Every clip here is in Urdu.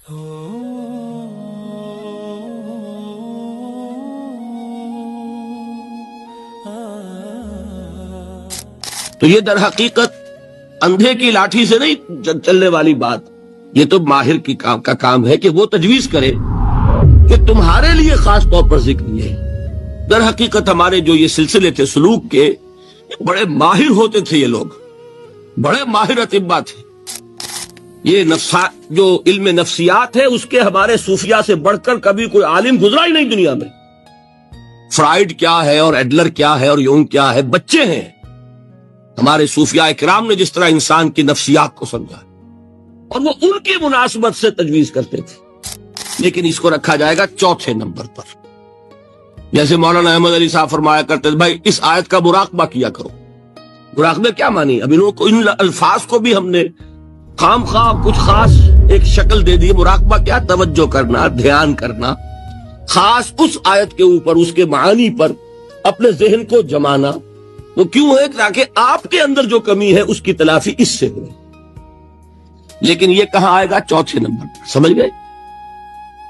تو یہ در حقیقت اندھے کی لاٹھی سے نہیں چلنے والی بات، یہ تو ماہر کی کا کام ہے کہ وہ تجویز کرے کہ تمہارے لیے خاص طور پر ذکر یہ ہے۔ در حقیقت ہمارے جو یہ سلسلے تھے سلوک کے، بڑے ماہر ہوتے تھے، یہ لوگ بڑے ماہر اطباء تھے۔ یہ جو علم نفسیات ہے اس کے ہمارے صوفیاء سے بڑھ کر کبھی کوئی عالم گزرا ہی نہیں دنیا میں۔ فرائیڈ کیا ہے اور ایڈلر کیا ہے اور یونگ کیا ہے، بچے ہیں۔ ہمارے صوفیاء کرام نے جس طرح انسان کی نفسیات کو سمجھا اور وہ ان کی مناسبت سے تجویز کرتے تھے، لیکن اس کو رکھا جائے گا چوتھے نمبر پر۔ جیسے مولانا احمد علی صاحب فرمایا کرتے تھے، بھائی اس آیت کا مراقبہ کیا کرو۔ مراقبہ کیا مانی؟ اب ان الفاظ کو بھی ہم نے خام خواہ کچھ خاص ایک شکل دے دی۔ مراقبہ کیا؟ توجہ کرنا، دھیان کرنا، خاص اس آیت کے اوپر، اس کے معانی پر اپنے ذہن کو جمانا۔ وہ کیوں ہے؟ تاکہ آپ کے اندر جو کمی ہے اس کی تلافی اس سے ہو۔ لیکن یہ کہاں آئے گا؟ چوتھے نمبر پر۔ سمجھ گئے؟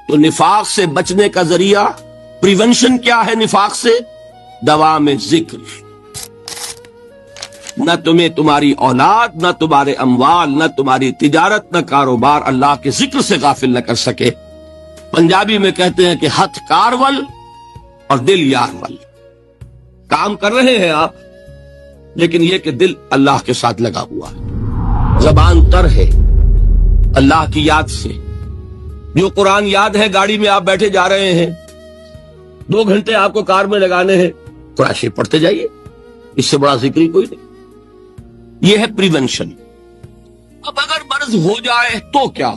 تو نفاق سے بچنے کا ذریعہ، پریونشن کیا ہے نفاق سے؟ دوام ذکر۔ نہ تمہیں تمہاری اولاد، نہ تمہارے اموال، نہ تمہاری تجارت، نہ کاروبار اللہ کے ذکر سے غافل نہ کر سکے۔ پنجابی میں کہتے ہیں کہ ہتھ کارول اور دل یارول۔ کام کر رہے ہیں آپ، لیکن یہ کہ دل اللہ کے ساتھ لگا ہوا ہے، زبان تر ہے اللہ کی یاد سے۔ جو قرآن یاد ہے، گاڑی میں آپ بیٹھے جا رہے ہیں، 2 گھنٹے آپ کو کار میں لگانے ہیں، قرآن شریف پڑھتے جائیے، اس سے بڑا ذکر ہی کوئی نہیں۔ یہ ہے پریونشن۔ اب اگر مرض ہو جائے تو کیا؟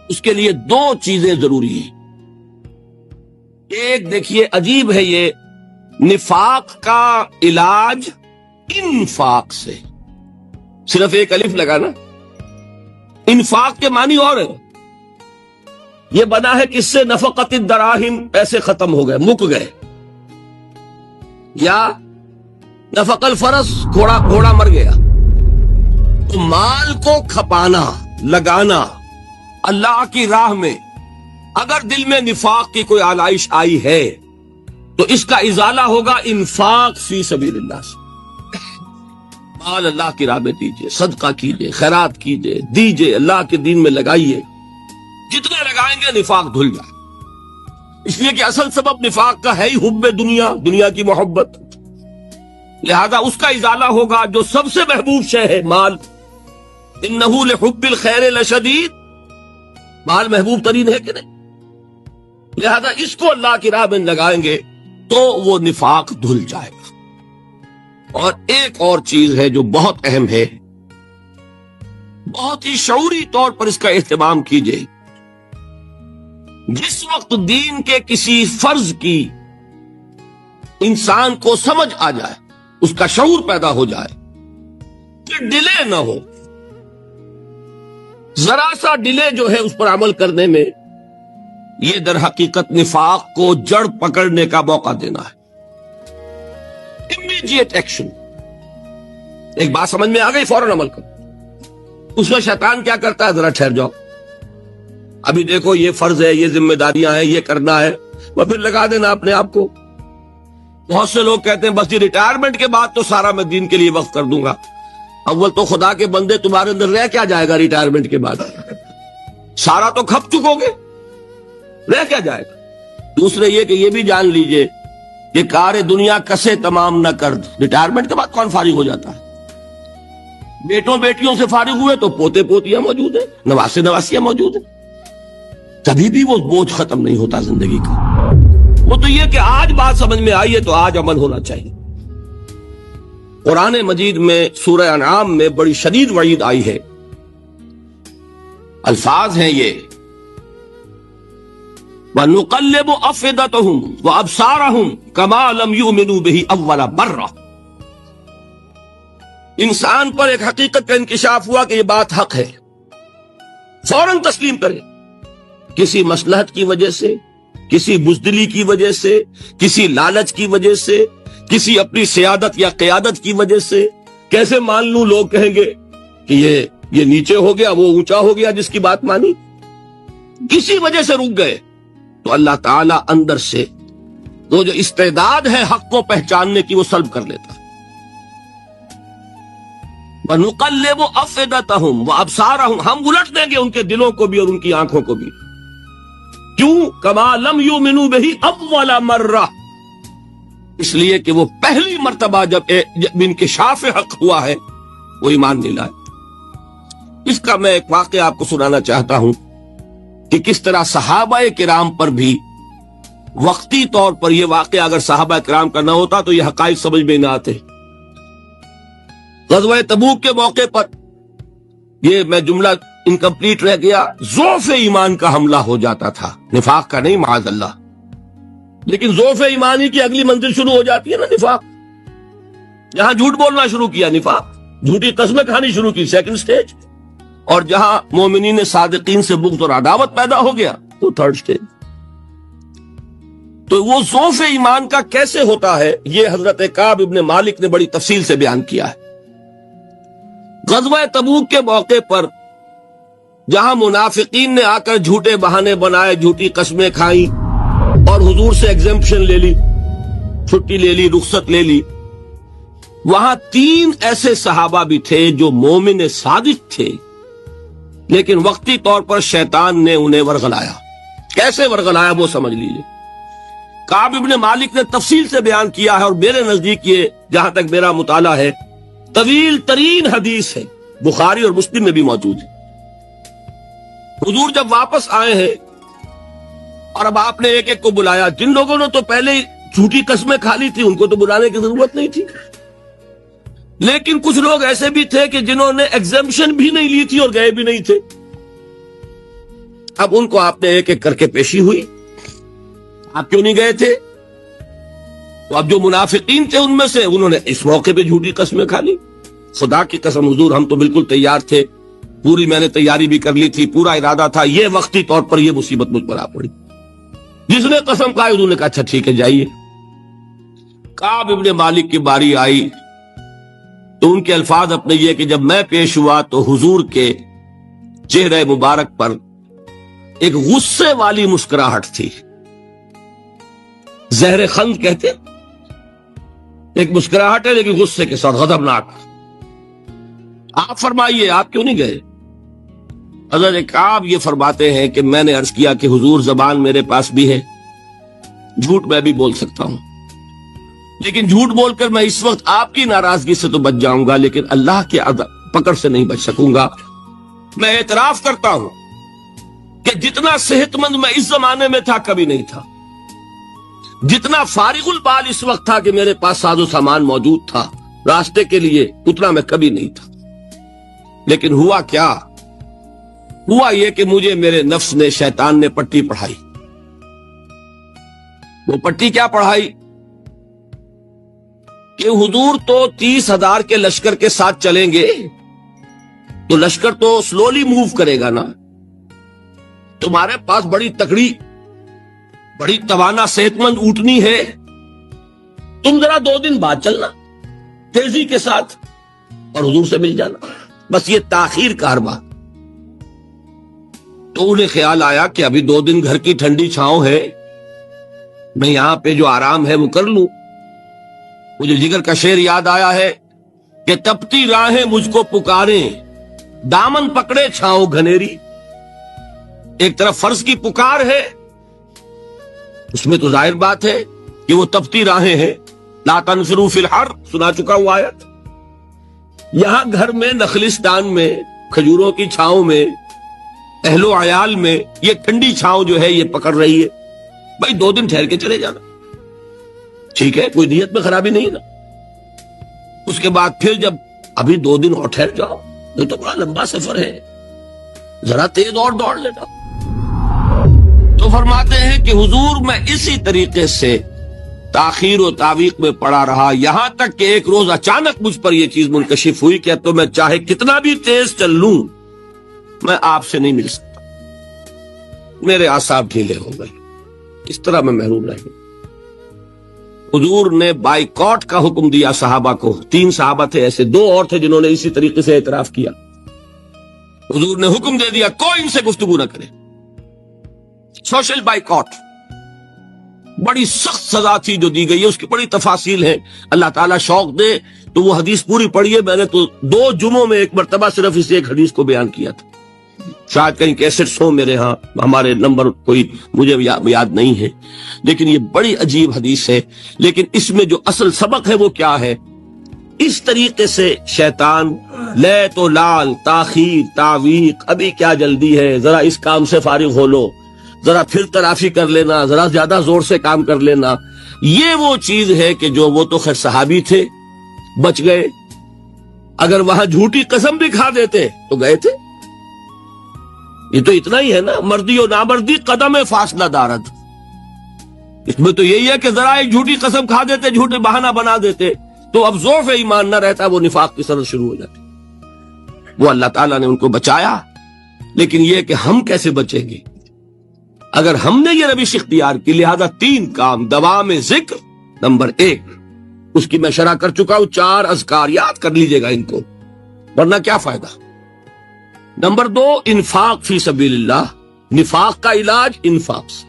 اس کے لیے 2 چیزیں ضروری ہیں۔ ایک دیکھیے، عجیب ہے یہ، نفاق کا علاج انفاق سے۔ صرف ایک الف لگا نا، انفاق کے معنی اور ہے۔ یہ بنا ہے کس سے؟ نفقت الدراہم، پیسے ختم ہو گئے، مک گئے، یا نفق الفرس، گھوڑا مر گیا۔ تو مال کو کھپانا، لگانا اللہ کی راہ میں، اگر دل میں نفاق کی کوئی آلائش آئی ہے تو اس کا ازالہ ہوگا انفاق فی سبیل اللہ سے۔ مال اللہ کی راہ میں دیجئے، صدقہ کیجئے، خیرات کیجئے، دیجئے، اللہ کے دین میں لگائیے۔ جتنا لگائیں گے نفاق دھل جائے۔ اس لیے کہ اصل سبب نفاق کا ہے ہی حب دنیا، دنیا کی محبت۔ لہذا اس کا ازالہ ہوگا جو سب سے محبوب شے ہے، مال۔ انہ لحب الخیر لشدید، مال محبوب ترین ہے کہ نہیں؟ لہذا اس کو اللہ کی راہ میں لگائیں گے تو وہ نفاق دھل جائے گا۔ اور ایک اور چیز ہے جو بہت اہم ہے، بہت ہی شعوری طور پر اس کا اہتمام کیجئے۔ جس وقت دین کے کسی فرض کی انسان کو سمجھ آ جائے، اس کا شعور پیدا ہو جائے، کہ ڈیلے نہ ہو، ذرا سا ڈیلے جو ہے اس پر عمل کرنے میں، یہ در حقیقت نفاق کو جڑ پکڑنے کا موقع دینا ہے۔ Immediate action. ایک بات سمجھ میں آ گئی، فوراً عمل کرو۔ اس میں شیطان کیا کرتا ہے؟ ذرا ٹھہر جاؤ، ابھی دیکھو یہ فرض ہے، یہ ذمہ داریاں ہیں، یہ کرنا ہے، وہ پھر لگا دینا اپنے آپ کو۔ بہت سے لوگ کہتے ہیں بس یہ ریٹائرمنٹ کے بعد تو سارا میں دین کے لیے وقف کر دوں گا۔ اول تو خدا کے بندے، تمہارے اندر رہ کیا جائے گا ریٹائرمنٹ کے بعد؟ سارا تو کھپ چکو گے، رہ کیا جائے گا؟ دوسرے یہ کہ یہ بھی جان لیجئے کہ کار دنیا کسے تمام نہ کر، ریٹائرمنٹ کے بعد کون فارغ ہو جاتا ہے؟ بیٹوں بیٹیوں سے فارغ ہوئے تو پوتے پوتیاں موجود ہیں، نواسے نواسیاں موجود ہیں، کبھی بھی وہ بوجھ ختم نہیں ہوتا زندگی کا۔ وہ تو یہ کہ آج بات سمجھ میں آئی ہے تو آج عمل ہونا چاہیے۔ قرآن مجید میں سورہ انعام میں بڑی شدید وعید آئی ہے، الفاظ ہیں یہ، وَنُقَلِّبُ أَفْئِدَتَهُمْ وَأَبْصَارَهُمْ كَمَا لَمْ يُؤْمِنُوا بِهِ أَوَّلَ مَرَّةٍ۔ انسان پر ایک حقیقت کا انکشاف ہوا کہ یہ بات حق ہے، فوراً تسلیم کرے۔ کسی مصلحت کی وجہ سے، کسی بزدلی کی وجہ سے، کسی لالچ کی وجہ سے، کسی اپنی سیادت یا قیادت کی وجہ سے، کیسے مان لوں؟ لوگ کہیں گے کہ یہ یہ نیچے ہو گیا وہ اونچا ہو گیا جس کی بات مانی، کسی وجہ سے رک گئے، تو اللہ تعالی اندر سے وہ جو استعداد ہے حق کو پہچاننے کی وہ سلب کر لیتا ہے۔ وَنُقَلِّبُ أَفْئِدَتَهُمْ وَأَبْصَارَهُمْ، ہم الٹ دیں گے ان کے دلوں کو بھی اور ان کی آنکھوں کو بھی۔ کیوں؟ كَمَا لَمْ يُؤْمِنُوا بِهِ أَوَّلَ مَرَّةٍ، اس لیے کہ وہ پہلی مرتبہ جب انکشاف حق ہوا ہے وہ ایمان نہیں لائے۔ اس کا میں ایک واقعہ آپ کو سنانا چاہتا ہوں کہ کس طرح صحابہ کرام پر بھی وقتی طور پر یہ واقعہ اگر صحابہ کرام کا نہ ہوتا تو یہ حقائق سمجھ میں نہ آتے۔ غزوہ تبوک کے موقع پر یہ میں جملہ انکمپلیٹ رہ گیا، ضعف ایمان کا حملہ ہو جاتا تھا، نفاق کا نہیں معاذ اللہ، لیکن ضعف ایمانی کی اگلی منزل شروع ہو جاتی ہے نا نفاق۔ جہاں جھوٹ بولنا شروع کیا نفاق، جھوٹی قسمیں کھانی شروع کی سیکنڈ سٹیج، اور جہاں مومنین صادقین سے بغض اور عداوت پیدا ہو گیا تو تھرڈ سٹیج۔ تو وہ ضعف ایمان کا کیسے ہوتا ہے یہ حضرت کعب ابن مالک نے بڑی تفصیل سے بیان کیا ہے۔ غزوہ تبوک کے موقع پر جہاں منافقین نے آ کر جھوٹے بہانے بنائے، جھوٹی قسمیں کھائیں اور حضور سے ایگزمپشن لے لی، چھٹی لے لی، رخصت لے لی، وہاں 3 ایسے صحابہ بھی تھے جو مومن صادق تھے، لیکن وقتی طور پر شیطان نے انہیں ورغلایا۔ کیسے ورغلایا وہ سمجھ لیجیے۔ کعب ابن مالک نے تفصیل سے بیان کیا ہے، اور میرے نزدیک یہ جہاں تک میرا مطالعہ ہے طویل ترین حدیث ہے، بخاری اور مسلم میں بھی موجود ہے۔ حضور جب واپس آئے ہیں اور اب آپ نے ایک ایک کو بلایا، جن لوگوں نے تو پہلے جھوٹی قسمیں کھا لی تھی ان کو تو بلانے کی ضرورت نہیں تھی، لیکن کچھ لوگ ایسے بھی تھے کہ جنہوں نے ایگزمپشن بھی نہیں لی تھی اور گئے بھی نہیں تھے۔ اب ان کو آپ نے ایک ایک کر کے پیشی ہوئی، آپ کیوں نہیں گئے تھے؟ تو اب جو منافقین تھے ان میں سے انہوں نے اس موقع پہ جھوٹی قسمیں کھا لی۔ خدا کی قسم حضور ہم تو بالکل تیار تھے، پوری میں نے تیاری بھی کر لی تھی، پورا ارادہ تھا، یہ وقتی طور پر یہ مصیبت مجھ پر آ پڑی۔ جس نے قسم کھائی انہوں نے کہا اچھا ٹھیک ہے جائیے۔ کعب ابن مالک کی باری آئی تو ان کے الفاظ اپنے یہ کہ جب میں پیش ہوا تو حضور کے چہرے مبارک پر ایک غصے والی مسکراہٹ تھی، زہر خند کہتے، ایک مسکراہٹ ہے لیکن غصے کے ساتھ، غضبناک۔ آپ فرمائیے آپ کیوں نہیں گئے؟ حضرت کعب یہ فرماتے ہیں کہ میں نے عرض کیا کہ حضور زبان میرے پاس بھی ہے، جھوٹ میں بھی بول سکتا ہوں، لیکن جھوٹ بول کر میں اس وقت آپ کی ناراضگی سے تو بچ جاؤں گا لیکن اللہ کے پکڑ سے نہیں بچ سکوں گا۔ میں اعتراف کرتا ہوں کہ جتنا صحت مند میں اس زمانے میں تھا کبھی نہیں تھا، جتنا فارغ البال اس وقت تھا کہ میرے پاس ساز و سامان موجود تھا راستے کے لیے، اتنا میں کبھی نہیں تھا۔ لیکن ہوا کیا؟ ہوا یہ کہ مجھے میرے نفس نے، شیطان نے پٹی پڑھائی۔ وہ پٹی کیا پڑھائی کہ حضور تو 30,000 کے لشکر کے ساتھ چلیں گے تو لشکر تو سلولی موو کرے گا نا، تمہارے پاس بڑی تکڑی، بڑی توانا صحت مند اونٹنی ہے، تم ذرا 2 دن بعد چلنا تیزی کے ساتھ اور حضور سے مل جانا، بس یہ تاخیر کا حربہ۔ تو انہیں خیال آیا کہ ابھی 2 دن گھر کی ٹھنڈی چھاؤں ہے، میں یہاں پہ جو آرام ہے وہ کر لوں۔ مجھے جگر کا شعر یاد آیا ہے کہ تپتی راہیں مجھ کو پکاریں، دامن پکڑے چھاؤں گھنیری۔ ایک طرف فرض کی پکار ہے، اس میں تو ظاہر بات ہے کہ وہ تپتی راہیں ہیں، لا تنفروا فی الحر سنا چکا ہوں آیت۔ یہاں گھر میں، نخلستان میں، کھجوروں کی چھاؤں میں، اہل و عیال میں یہ ٹھنڈی چھاؤں جو ہے یہ پکڑ رہی ہے، بھائی 2 دن ٹھہر کے چلے جانا، ٹھیک ہے، کوئی نیت میں خرابی نہیں نا۔ اس کے بعد پھر جب ابھی 2 دن اور ٹھہر جاؤ، یہ تو بڑا لمبا سفر ہے، ذرا تیز اور دوڑ لینا۔ تو فرماتے ہیں کہ حضور میں اسی طریقے سے تاخیر و تعویق میں پڑا رہا، یہاں تک کہ ایک روز اچانک مجھ پر یہ چیز منکشف ہوئی کہ تو میں چاہے کتنا بھی تیز چل لوں میں آپ سے نہیں مل سکتا، میرے اعصاب ڈھیلے ہو گئے، اس طرح میں محروم رہ گیا۔ حضور نے بائیکاٹ کا حکم دیا صحابہ کو، 3 صحابہ تھے ایسے، 2 اور تھے جنہوں نے اسی طریقے سے اعتراف کیا حضور نے حکم دے دیا کوئی ان سے گفتگو نہ کرے. سوشل بائیکاٹ بڑی سخت سزا تھی جو دی گئی ہے، اس کی بڑی تفاصیل ہے. اللہ تعالیٰ شوق دے تو وہ حدیث پوری پڑھیے. میں نے تو 2 جمعوں میں ایک مرتبہ صرف اس ایک حدیث کو بیان کیا تھا. شاید کہیں کیسٹس ہوں میرے ہاں، ہمارے نمبر کوئی مجھے یاد نہیں ہے، لیکن یہ بڑی عجیب حدیث ہے. لیکن اس میں جو اصل سبق ہے وہ کیا ہے؟ اس طریقے سے شیطان لے تو لال، تاخیر، تعویق، ابھی کیا جلدی ہے، ذرا اس کام سے فارغ ہو لو، ذرا پھر تلافی کر لینا، ذرا زیادہ زور سے کام کر لینا. یہ وہ چیز ہے کہ جو وہ تو خیر صحابی تھے، بچ گئے. اگر وہاں جھوٹی قسم بھی کھا دیتے تو گئے تھے. یہ تو اتنا ہی ہے نا، مردی و نامردی قدم فاصلہ دارد. اس میں تو یہی ہے کہ ذرا ایک جھوٹی قسم کھا دیتے، جھوٹے بہانہ بنا دیتے تو اب ضعف ایمان نہ رہتا، وہ نفاق کی سرد شروع ہو جاتی. وہ اللہ تعالیٰ نے ان کو بچایا. لیکن یہ کہ ہم کیسے بچیں گے اگر ہم نے یہ روش اختیار کی؟ لہذا 3 کام. دوام ذکر نمبر 1، اس کی میں شرح کر چکا ہوں. 4 اذکار یاد کر لیجئے گا ان کو، ورنہ کیا فائدہ. نمبر 2، انفاق فی سبیل اللہ، نفاق کا علاج انفاق سے.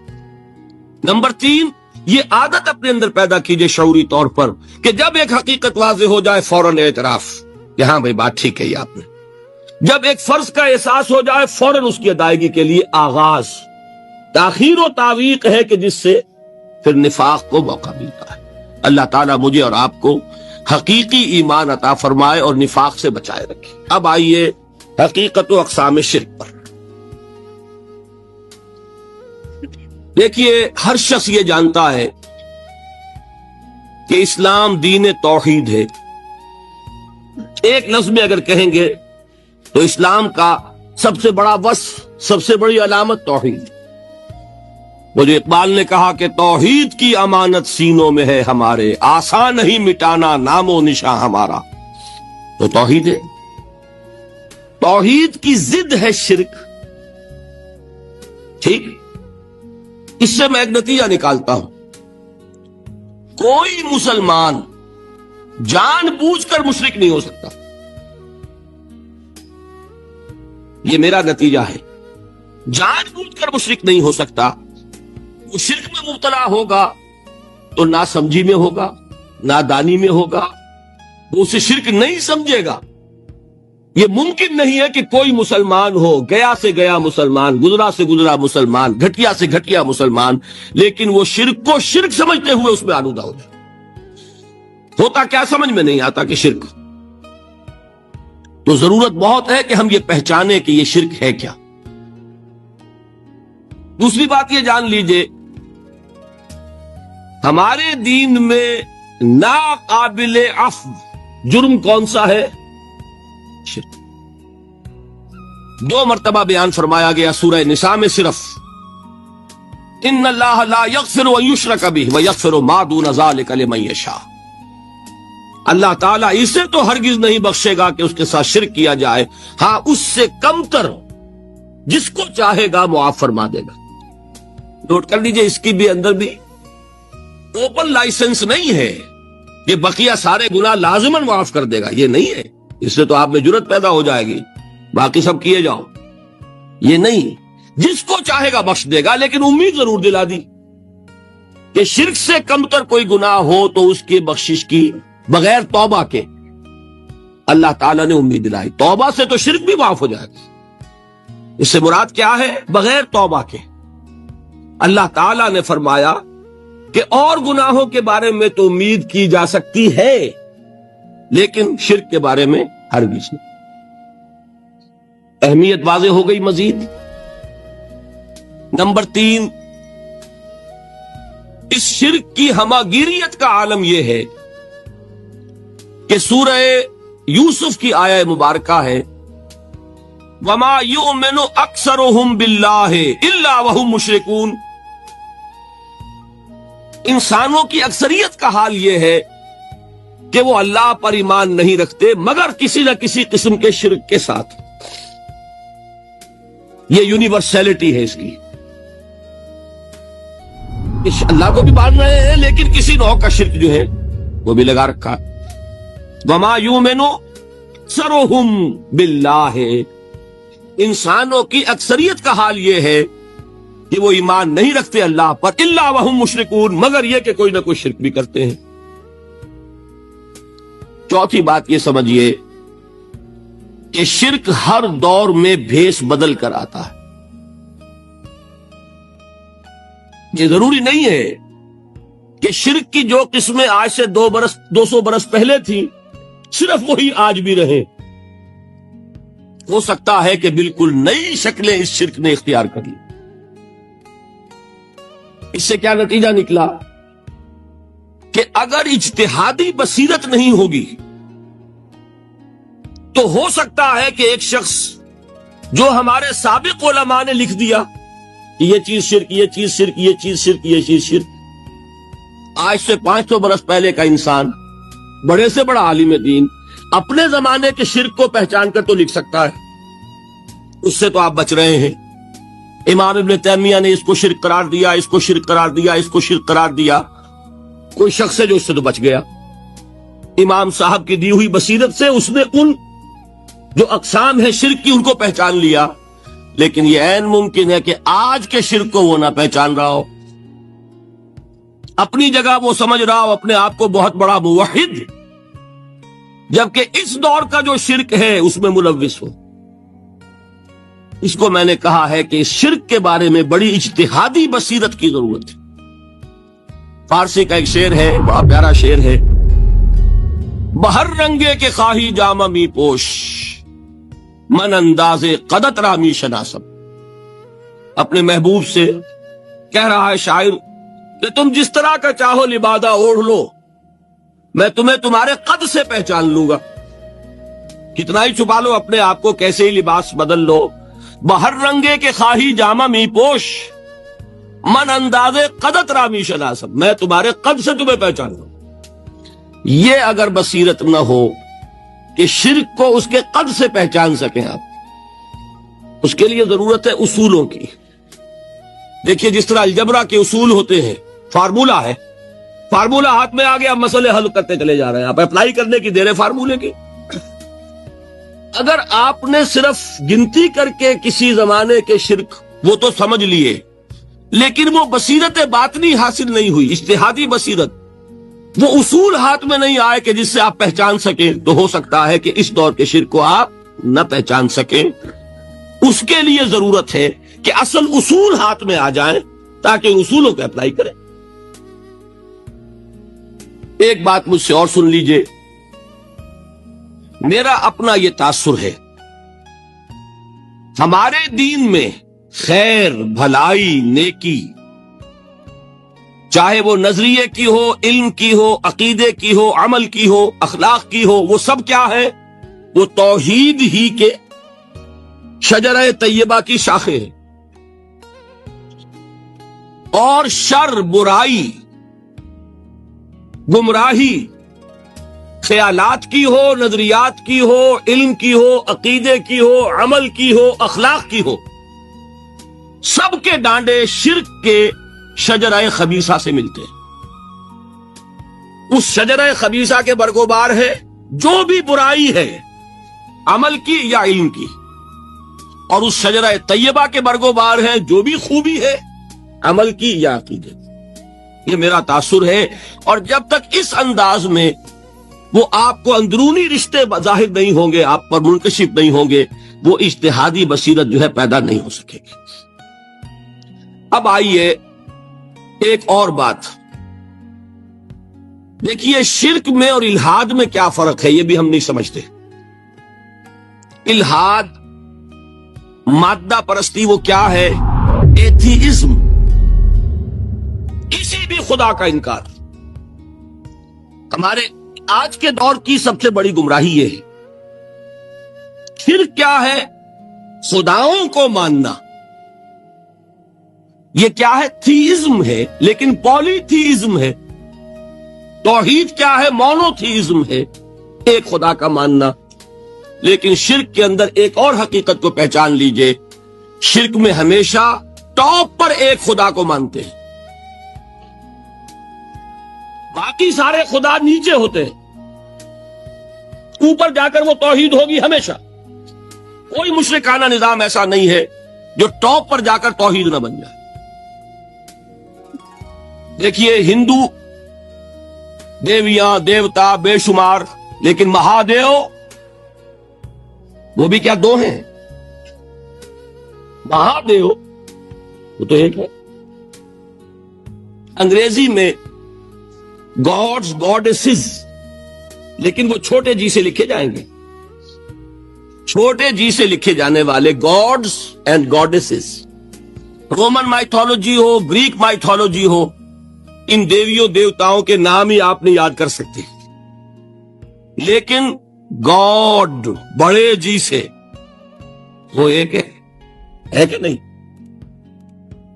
نمبر 3، یہ عادت اپنے اندر پیدا کیجئے شعوری طور پر کہ جب ایک حقیقت واضح ہو جائے فوراً اعتراف کہ ہاں بھائی بات ٹھیک ہے آپ نے. جب ایک فرض کا احساس ہو جائے فوراً اس کی ادائیگی کے لیے آغاز. تاخیر و تعویق ہے کہ جس سے پھر نفاق کو موقع ملتا ہے. اللہ تعالیٰ مجھے اور آپ کو حقیقی ایمان عطا فرمائے اور نفاق سے بچائے رکھے. اب آئیے حقیقت و اقسام شرک پر. دیکھیے، ہر شخص یہ جانتا ہے کہ اسلام دین توحید ہے. ایک لفظ میں اگر کہیں گے تو اسلام کا سب سے بڑا وصف، سب سے بڑی علامت توحید. وہ جو اقبال نے کہا کہ توحید کی امانت سینوں میں ہے ہمارے، آسان نہیں مٹانا نام و نشاں ہمارا. تو توحید ہے. توحید کی ضد ہے شرک. ٹھیک، اس سے میں ایک نتیجہ نکالتا ہوں. کوئی مسلمان جان بوجھ کر مشرک نہیں ہو سکتا. یہ میرا نتیجہ ہے. جان بوجھ کر مشرک نہیں ہو سکتا. وہ شرک میں مبتلا ہوگا تو ناسمجھی میں ہوگا، نادانی میں ہوگا، وہ اسے شرک نہیں سمجھے گا. یہ ممکن نہیں ہے کہ کوئی مسلمان ہو، گیا سے گیا مسلمان، گزرا سے گزرا مسلمان، گھٹیا سے گھٹیا مسلمان، لیکن وہ شرک کو شرک سمجھتے ہوئے اس میں آلودہ ہو جائے. ہوتا کیا سمجھ میں نہیں آتا کہ شرک. تو ضرورت بہت ہے کہ ہم یہ پہچانیں کہ یہ شرک ہے کیا. دوسری بات یہ جان لیجئے، ہمارے دین میں ناقابل عفو جرم کون سا ہے؟ شرک. 2 مرتبہ بیان فرمایا گیا سورہ نساء میں صرف، ان اللہ لا یغفر ان یشرک بہ ویغفر ما دون ذلک لمن یشاء. اللہ تعالیٰ اسے تو ہرگز نہیں بخشے گا کہ اس کے ساتھ شرک کیا جائے، ہاں اس سے کم تر جس کو چاہے گا معاف فرما دے گا. نوٹ کر لیجئے، اس کی بھی اندر بھی اوپن لائسنس نہیں ہے کہ بقیہ سارے گناہ لازماً معاف کر دے گا. یہ نہیں ہے. اس سے تو آپ میں جرت پیدا ہو جائے گی باقی سب کیے جاؤ. یہ نہیں، جس کو چاہے گا بخش دے گا، لیکن امید ضرور دلا دی کہ شرک سے کم تر کوئی گناہ ہو تو اس کی بخشش کی بغیر توبہ کے. اللہ تعالیٰ نے امید دلائی توبہ سے تو شرک بھی معاف ہو جائے گا. اس سے مراد کیا ہے؟ بغیر توبہ کے. اللہ تعالیٰ نے فرمایا کہ اور گناہوں کے بارے میں تو امید کی جا سکتی ہے لیکن شرک کے بارے میں ہرگز نہیں. اہمیت واضح ہو گئی. مزید نمبر 3، اس شرک کی ہماگیریت کا عالم یہ ہے کہ سورہ یوسف کی آیہ مبارکہ ہے وَمَا يُؤْمِنُ أَكْثَرُهُمْ بِاللَّهِ إِلَّا وَهُمْ مُشْرِكُونَ. انسانوں کی اکثریت کا حال یہ ہے کہ وہ اللہ پر ایمان نہیں رکھتے مگر کسی نہ کسی قسم کے شرک کے ساتھ. یہ یونیورسلٹی ہے اس کی. اللہ کو بھی مان رہے ہیں لیکن کسی نوع کا شرک جو ہے وہ بھی لگا رکھا. وَمَا يُؤْمِنُ أَكْثَرُهُمْ بِاللَّهِ. انسانوں کی اکثریت کا حال یہ ہے کہ وہ ایمان نہیں رکھتے اللہ پر، الا وہم مشرکون، مگر یہ کہ کوئی نہ کوئی شرک بھی کرتے ہیں۔ چوتھی بات یہ سمجھیے کہ شرک ہر دور میں بھیس بدل کر آتا ہے۔ یہ ضروری نہیں ہے کہ شرک کی جو قسمیں آج سے 200 برس پہلے تھیں صرف وہی آج بھی رہے۔ ہو سکتا ہے کہ بالکل نئی شکلیں اس شرک نے اختیار کر لی۔ اس سے کیا نتیجہ نکلا کہ اگر اجتہادی بصیرت نہیں ہوگی تو ہو سکتا ہے کہ ایک شخص جو ہمارے سابق علماء نے لکھ دیا کہ یہ چیز شرک، یہ چیز شرک، یہ چیز شرک، یہ چیز شرک، آج سے 500 برس پہلے کا انسان، بڑے سے بڑا عالم دین، اپنے زمانے کے شرک کو پہچان کر تو لکھ سکتا ہے، اس سے تو آپ بچ رہے ہیں۔ امام ابن تیمیہ نے اس کو شرک قرار دیا، اس کو شرک قرار دیا، اس کو شرک قرار دیا، کوئی شخص ہے جو اس سے تو بچ گیا۔ امام صاحب کی دی ہوئی بصیرت سے اس نے ان جو اقسام ہے شرک کی ان کو پہچان لیا، لیکن یہ عین ممکن ہے کہ آج کے شرک کو وہ نہ پہچان رہا ہو۔ اپنی جگہ وہ سمجھ رہا ہو اپنے آپ کو بہت بڑا موحد، جبکہ اس دور کا جو شرک ہے اس میں ملوث ہو۔ اس کو میں نے کہا ہے کہ اس شرک کے بارے میں بڑی اجتہادی بصیرت کی ضرورت ہے۔ فارسی کا ایک شعر ہے، بڑا پیارا شعر ہے، بہر رنگے کے خواہی جامہ می پوش، من انداز قدت رامی شناسب۔ اپنے محبوب سے کہہ رہا ہے شاعر کہ تم جس طرح کا چاہو لبادہ اوڑھ لو، میں تمہیں تمہارے قد سے پہچان لوں گا۔ کتنا ہی چھپا لو اپنے آپ کو، کیسے ہی لباس بدل لو، بہر رنگے کے خواہی جامہ می پوش، من انداز قدت رامی شناسب، میں تمہارے قد سے تمہیں پہچان لوں۔ یہ اگر بصیرت نہ ہو کہ شرک کو اس کے قد سے پہچان سکیں آپ، اس کے لیے ضرورت ہے اصولوں کی۔ دیکھیے جس طرح الجبرا کے اصول ہوتے ہیں، فارمولا ہے، فارمولا ہاتھ میں آ گیا، مسئلے حل کرتے چلے جا رہے ہیں، آپ اپلائی کرنے کی دیر ہے فارمولے کی۔ اگر آپ نے صرف گنتی کر کے کسی زمانے کے شرک وہ تو سمجھ لیے، لیکن وہ بصیرت باطنی حاصل نہیں ہوئی، اجتہادی بصیرت، وہ اصول ہاتھ میں نہیں آئے کہ جس سے آپ پہچان سکیں، تو ہو سکتا ہے کہ اس دور کے شرک کو آپ نہ پہچان سکیں۔ اس کے لیے ضرورت ہے کہ اصل اصول ہاتھ میں آ جائیں تاکہ ان اصولوں کو اپلائی کریں۔ ایک بات مجھ سے اور سن لیجئے، میرا اپنا یہ تاثر ہے، ہمارے دین میں خیر، بھلائی، نیکی، چاہے وہ نظریے کی ہو، علم کی ہو، عقیدے کی ہو، عمل کی ہو، اخلاق کی ہو، وہ سب کیا ہے؟ وہ توحید ہی کے شجرہ طیبہ کی شاخیں ہیں۔ اور شر، برائی، گمراہی، خیالات کی ہو، نظریات کی ہو، علم کی ہو، عقیدے کی ہو، عمل کی ہو، اخلاق کی ہو، سب کے ڈانڈے شرک کے شجرہ خبیثہ سے ملتے ہیں۔ اس شجرہ خبیثہ کے برگوبار ہے جو بھی برائی ہے، عمل کی یا علم کی، اور اس شجرہ طیبہ کے برگوبار ہے جو بھی خوبی ہے، عمل کی یا عقیدے کی۔ یہ میرا تاثر ہے، اور جب تک اس انداز میں وہ آپ کو اندرونی رشتے ظاہر نہیں ہوں گے، آپ پر منکشف نہیں ہوں گے، وہ اجتہادی بصیرت جو ہے پیدا نہیں ہو سکے گی۔ اب آئیے ایک اور بات دیکھیے، شرک میں اور الحاد میں کیا فرق ہے، یہ بھی ہم نہیں سمجھتے۔ الحاد، مادہ پرستی، وہ کیا ہے؟ ایتھیزم، کسی بھی خدا کا انکار۔ ہمارے آج کے دور کی سب سے بڑی گمراہی یہ ہے۔ شرک کیا ہے؟ خداؤں کو ماننا۔ یہ کیا ہے؟ تھیزم ہے، لیکن پولی تھیزم ہے۔ توحید کیا ہے؟ مونو تھیزم ہے، ایک خدا کا ماننا۔ لیکن شرک کے اندر ایک اور حقیقت کو پہچان لیجئے، شرک میں ہمیشہ ٹاپ پر ایک خدا کو مانتے ہیں، باقی سارے خدا نیچے ہوتے ہیں، اوپر جا کر وہ توحید ہوگی ہمیشہ۔ کوئی مشرکانہ نظام ایسا نہیں ہے جو ٹاپ پر جا کر توحید نہ بن جائے. دیکھیے ہندو دیویاں دیوتا بے شمار، لیکن مہادیو وہ بھی کیا دو ہیں؟ مہادیو وہ تو ایک ہے. انگریزی میں گاڈز گاڈیسز، لیکن وہ چھوٹے جی سے لکھے جائیں گے. چھوٹے جی سے لکھے جانے والے gods and goddesses, Roman mythology ہو گریک مائتھولوجی ہو، ان دیویوں دیوتاؤں کے نام ہی آپ نہیں یاد کر سکتے، لیکن گاڈ بڑے جی سے وہ ایک ہے کہ نہیں؟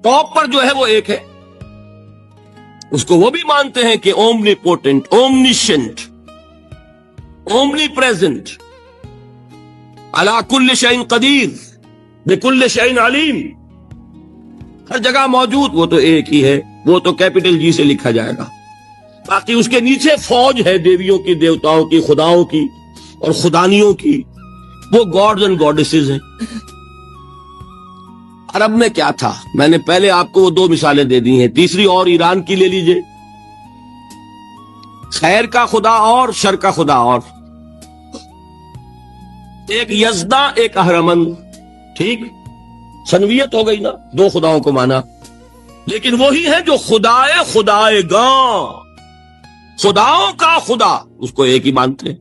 ٹاپ پر جو ہے وہ ایک ہے. اس کو وہ بھی مانتے ہیں کہ اومنی پوٹنٹ، اومنیشنٹ، اومنی پریزنٹ، علی کل شیء قدیر، بکل شیء علیم، ہر جگہ موجود. وہ تو ایک ہی ہے، وہ تو کیپٹل جی سے لکھا جائے گا. باقی اس کے نیچے فوج ہے دیویوں کی دیوتاؤں کی خداؤں کی اور خدانیوں کی، وہ گاڈز اینڈ گاڈیسز ہیں. عرب میں کیا تھا؟ میں نے پہلے آپ کو وہ دو مثالیں دے دی ہیں، تیسری اور ایران کی لے لیجئے. خیر کا خدا اور شر کا خدا اور، ایک یزدا ایک اہرمن. ٹھیک، سنویت ہو گئی نا، دو خداؤں کو مانا، لیکن وہی ہے جو خدائے خدائے گاں، خداؤں کا خدا، اس کو ایک ہی مانتے ہیں.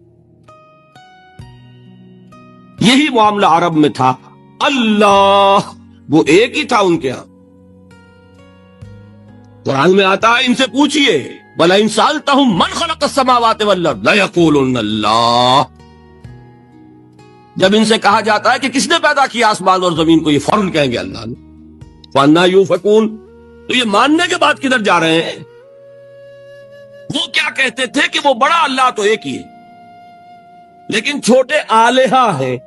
یہی معاملہ عرب میں تھا. اللہ وہ ایک ہی تھا ان کے ہاں. قرآن میں آتا ہے ان سے پوچھئے وَلَئِن سَأَلْتَهُم مَّنْ خَلَقَ السَّمَاوَاتِ وَالْأَرْضَ لَيَقُولُنَّ اللَّهُ. جب ان سے کہا جاتا ہے کہ کس نے پیدا کیا آسمان اور زمین کو، یہ فوراً کہیں گے اللہ نے. وَأَنَّىٰ يُؤْفَكُونَ. تو یہ ماننے کے بعد کدھر جا رہے ہیں؟ وہ کیا کہتے تھے کہ وہ بڑا اللہ تو ایک ہی ہے، لیکن چھوٹے آلہہ ہیں.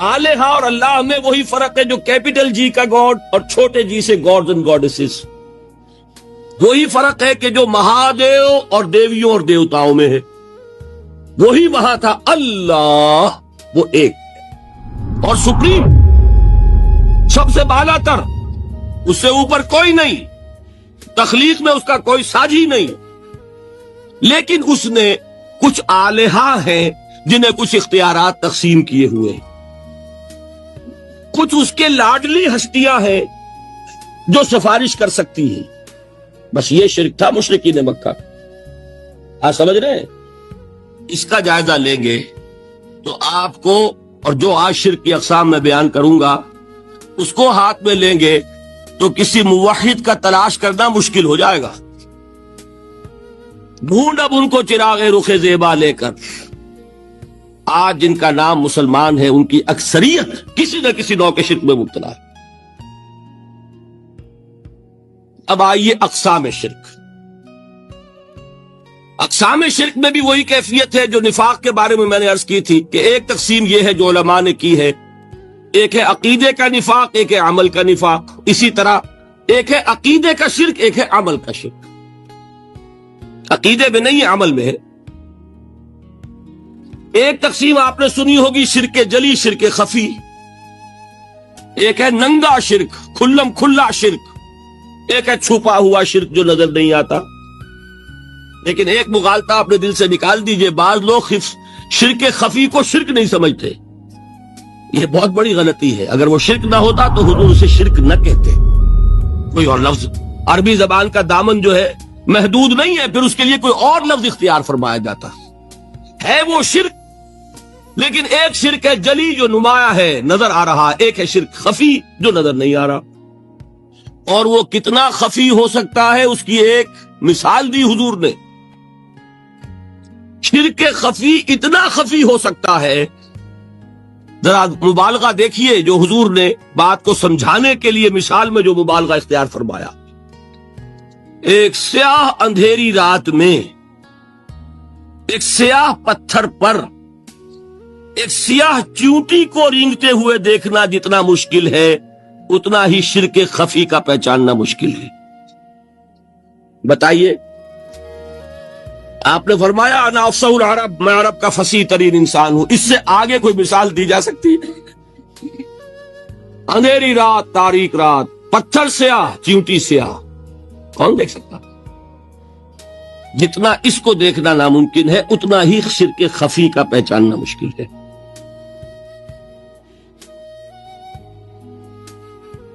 آلہہ اور اللہ میں وہی فرق ہے جو کیپٹل جی کا گاڈ اور چھوٹے جی سے گاڈز اینڈ گاڈیسز. وہی فرق ہے کہ جو مہادیو اور دیویوں اور دیوتاؤں میں ہے، وہی وہاں تھا. اللہ وہ ایک اور سپریم، سب سے بالا تر، اس سے اوپر کوئی نہیں، تخلیق میں اس کا کوئی ساجی نہیں. لیکن اس نے کچھ آلہہ ہیں جنہیں کچھ اختیارات تقسیم کیے ہوئے، کچھ اس کے لاڈلی ہستیاں ہیں جو سفارش کر سکتی ہیں. بس یہ شرک تھا مشرکین مکہ. آپ سمجھ رہے ہیں؟ اس کا جائزہ لیں گے تو آپ کو، اور جو آج شرک کی اقسام میں بیان کروں گا اس کو ہاتھ میں لیں گے تو کسی موحد کا تلاش کرنا مشکل ہو جائے گا. ڈھونڈ اب ان کو چراغ رخ زیبا لے کر. آج جن کا نام مسلمان ہے ان کی اکثریت کسی نہ کسی نوع کے شرک میں مبتلا ہے. اب آئیے اقسام شرک. اقسام شرک میں بھی وہی کیفیت ہے جو نفاق کے بارے میں نے عرض کی تھی کہ ایک تقسیم یہ ہے جو علماء نے کی ہے، ایک ہے عقیدے کا نفاق، ایک ہے عمل کا نفاق. اسی طرح ایک ہے عقیدے کا شرک، ایک ہے عمل کا شرک. عقیدے میں نہیں ہے، عمل میں ہے. ایک تقسیم آپ نے سنی ہوگی شرک جلی، شرک خفی. ایک ہے ننگا شرک، کھلم کھلا شرک. ایک ہے چھپا ہوا شرک جو نظر نہیں آتا. لیکن ایک مغالطہ اپنے دل سے نکال دیجئے، بعض لوگ شرک خفی کو شرک نہیں سمجھتے. یہ بہت بڑی غلطی ہے. اگر وہ شرک نہ ہوتا تو حضور اسے شرک نہ کہتے. کوئی اور لفظ، عربی زبان کا دامن جو ہے محدود نہیں ہے، پھر اس کے لیے کوئی اور لفظ اختیار فرمایا جاتا ہے. وہ شرک، لیکن ایک شرک ہے جلی جو نمایاں ہے، نظر آ رہا، ایک ہے شرک خفی جو نظر نہیں آ رہا. اور وہ کتنا خفی ہو سکتا ہے اس کی ایک مثال دی حضور نے. شرک خفی اتنا خفی ہو سکتا ہے، ذرا مبالغہ دیکھیے جو حضور نے بات کو سمجھانے کے لیے مثال میں جو مبالغہ اختیار فرمایا. ایک سیاہ اندھیری رات میں ایک سیاہ پتھر پر ایک سیاہ چیونٹی کو رینگتے ہوئے دیکھنا جتنا مشکل ہے، اتنا ہی شرک خفی کا پہچاننا مشکل ہے. بتائیے. آپ نے فرمایا انا افصح العرب، میں عرب کا فصیح ترین انسان ہوں. اس سے آگے کوئی مثال دی جا سکتی؟ اندھیری رات، تاریک رات، پتھر سیاہ، چیونٹی سیاہ، کون دیکھ سکتا؟ جتنا اس کو دیکھنا ناممکن ہے اتنا ہی شرک خفی کا پہچاننا مشکل ہے.